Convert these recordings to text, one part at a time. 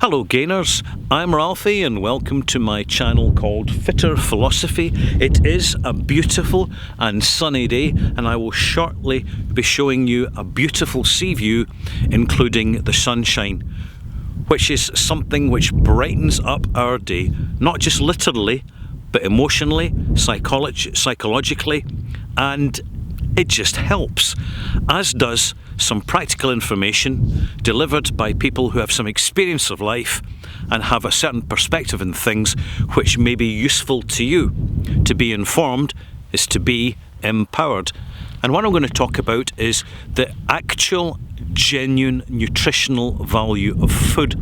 Hello gainers, I'm Ralphie and welcome to my channel called Fitter Philosophy. It is a beautiful and sunny day and I will shortly be showing you a beautiful sea view including the sunshine, which is something which brightens up our day, not just literally but emotionally, psychologically, and it just helps, as does some practical information delivered by people who have some experience of life and have a certain perspective in things which may be useful to you. To be informed is to be empowered. And what I'm going to talk about is the actual genuine nutritional value of food,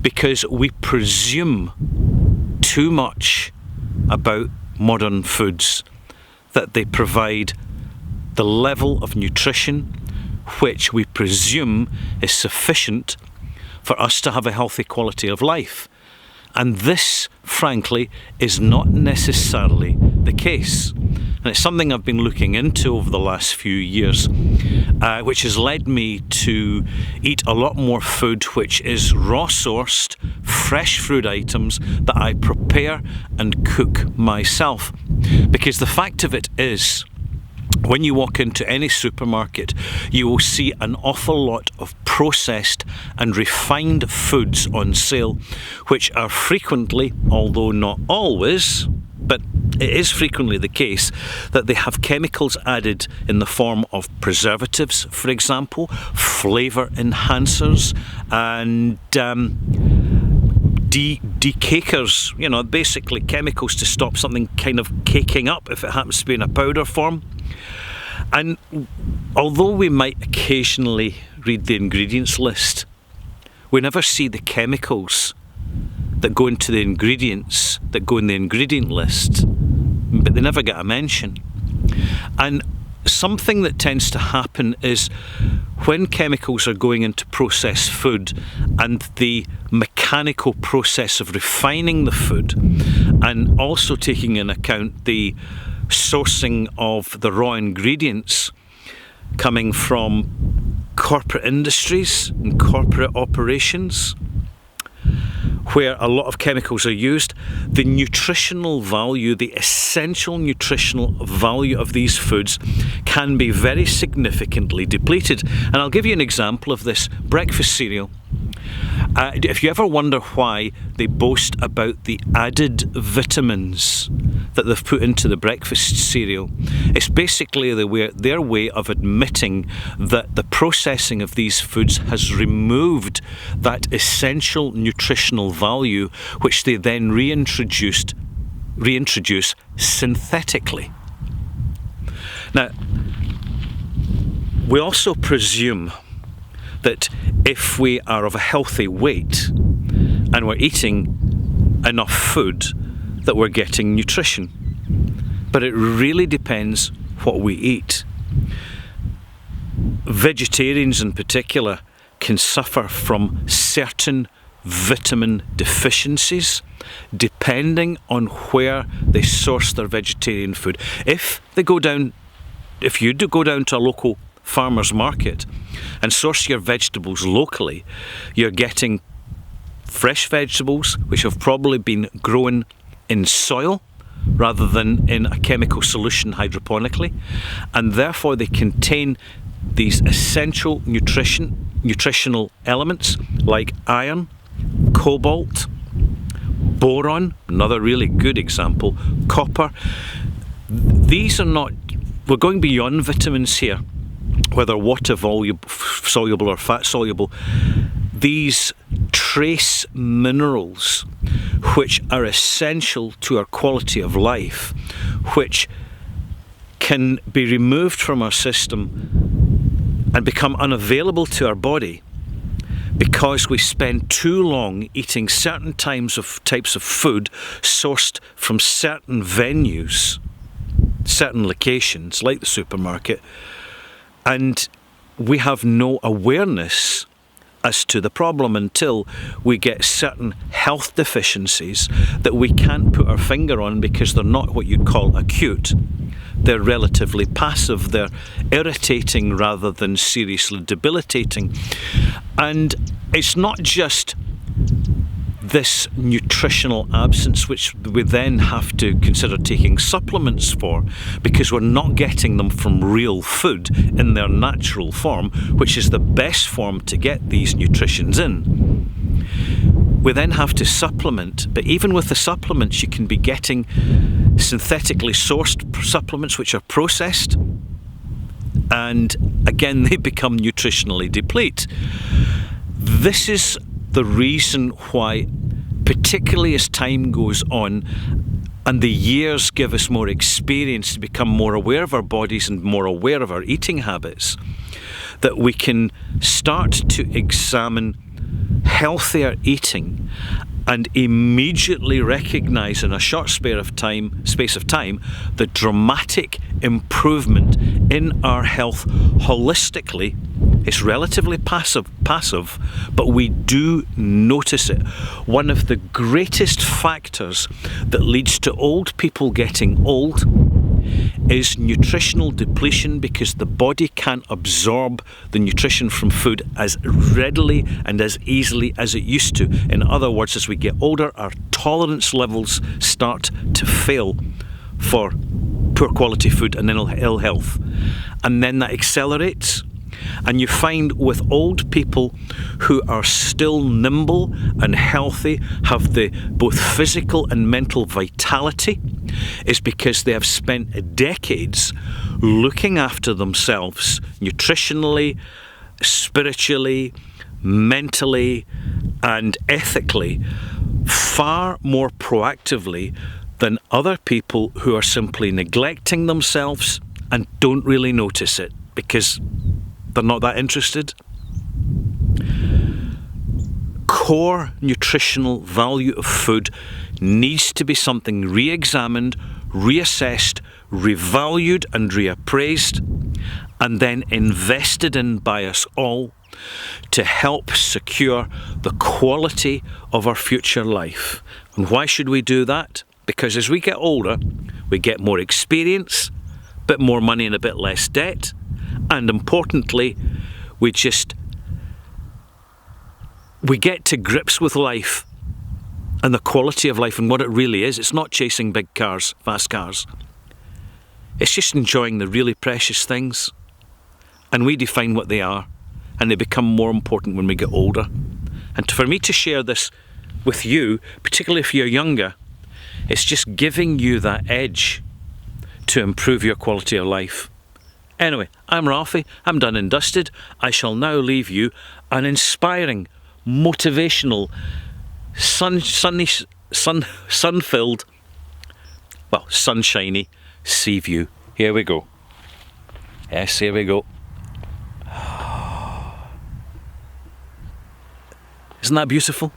because we presume too much about modern foods, that they provide the level of nutrition which we presume is sufficient for us to have a healthy quality of life. And this, frankly, is not necessarily the case. And it's something I've been looking into over the last few years, which has led me to eat a lot more food which is raw sourced, fresh food items that I prepare and cook myself. Because the fact of it is, when you walk into any supermarket, you will see an awful lot of processed and refined foods on sale, which are frequently, although not always, but it is frequently the case, that they have chemicals added in the form of preservatives, for example, flavour enhancers, and decakers, basically chemicals to stop something kind of caking up if it happens to be in a powder form. And although we might occasionally read the ingredients list, we never see the chemicals that go into the ingredients that go in the ingredient list, but they never get a mention. And something that tends to happen is when chemicals are going into processed food and the mechanical process of refining the food, and also taking into account the sourcing of the raw ingredients coming from corporate industries and corporate operations, where a lot of chemicals are used, the nutritional value, the essential nutritional value of these foods can be very significantly depleted. And I'll give you an example of this. Breakfast cereal. If you ever wonder why they boast about the added vitamins that they've put into the breakfast cereal, it's basically their way of admitting that the processing of these foods has removed that essential nutritional value, which they then reintroduce synthetically. Now, we also presume that if we are of a healthy weight and we're eating enough food, that we're getting nutrition. But it really depends what we eat. Vegetarians in particular can suffer from certain vitamin deficiencies depending on where they source their vegetarian food. If you do go down to a local farmer's market and source your vegetables locally, you're getting fresh vegetables which have probably been grown in soil rather than in a chemical solution hydroponically, and therefore they contain these essential nutritional elements like iron, cobalt, boron, another really good example, copper. These are not, we're going beyond vitamins here, whether water soluble or fat soluble. These trace minerals which are essential to our quality of life, which can be removed from our system and become unavailable to our body because we spend too long eating certain types of food sourced from certain venues, certain locations like the supermarket, and we have no awareness as to the problem until we get certain health deficiencies that we can't put our finger on because they're not what you'd call acute. They're relatively passive, they're irritating rather than seriously debilitating. And it's not just this nutritional absence, which we then have to consider taking supplements for, because we're not getting them from real food in their natural form, which is the best form to get these nutritions in. We then have to supplement, but even with the supplements, you can be getting synthetically sourced supplements which are processed, and again they become nutritionally deplete. This is the reason why, particularly as time goes on and the years give us more experience to become more aware of our bodies and more aware of our eating habits, that we can start to examine healthier eating and immediately recognise in a short space of time the dramatic improvement in our health holistically. It's relatively passive, but we do notice it. One of the greatest factors that leads to old people getting old is nutritional depletion, because the body can't absorb the nutrition from food as readily and as easily as it used to. In other words, as we get older, our tolerance levels start to fail for poor quality food and then ill health. And then that accelerates. And you find with old people who are still nimble and healthy, have the both physical and mental vitality, is because they have spent decades looking after themselves nutritionally, spiritually, mentally, and ethically, far more proactively than other people who are simply neglecting themselves and don't really notice it because they're not that interested. Core nutritional value of food needs to be something re-examined, reassessed, revalued and reappraised, and then invested in by us all to help secure the quality of our future life. And why should we do that? Because as we get older, we get more experience, a bit more money and a bit less debt, and importantly, we get to grips with life and the quality of life and what it really is. It's not chasing big cars, fast cars. It's just enjoying the really precious things. And we define what they are, and they become more important when we get older. And for me to share this with you, particularly if you're younger, it's just giving you that edge to improve your quality of life. Anyway, I'm Ralphie, I'm done and dusted. I shall now leave you an inspiring, motivational, sun-filled, well, sunshiny sea view. Here we go. Yes, here we go. Isn't that beautiful?